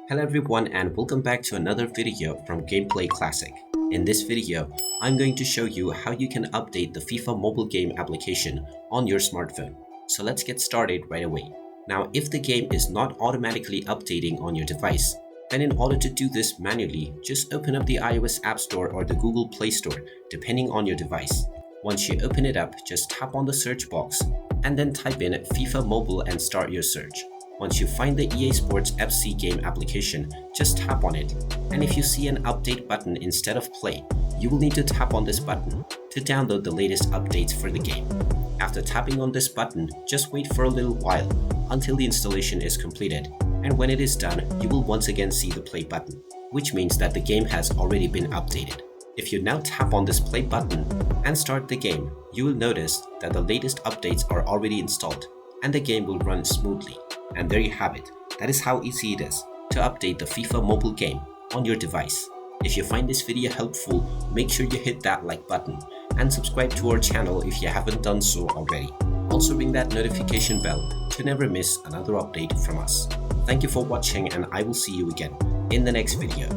Hello everyone and welcome back to another video from Gameplay Classic. In this video, I'm going to show you how you can update the FIFA mobile game application on your smartphone. So let's get started right away. Now if the game is not automatically updating on your device, then in order to do this manually, just open up the iOS App Store or the Google Play Store depending on your device. Once you open it up, just tap on the search box and then type in FIFA Mobile and start your search. Once you find the EA Sports FC game application, just tap on it, and if you see an update button instead of play, you will need to tap on this button to download the latest updates for the game. After tapping on this button, just wait for a little while until the installation is completed, and when it is done, you will once again see the play button, which means that the game has already been updated. If you now tap on this play button and start the game, you will notice that the latest updates are already installed, and the game will run smoothly. And there you have it. That is how easy it is to update the FIFA mobile game on your device. If you find this video helpful, make sure you hit that like button and subscribe to our channel if you haven't done so already. Also ring that notification bell to never miss another update from us. Thank you for watching and I will see you again in the next video.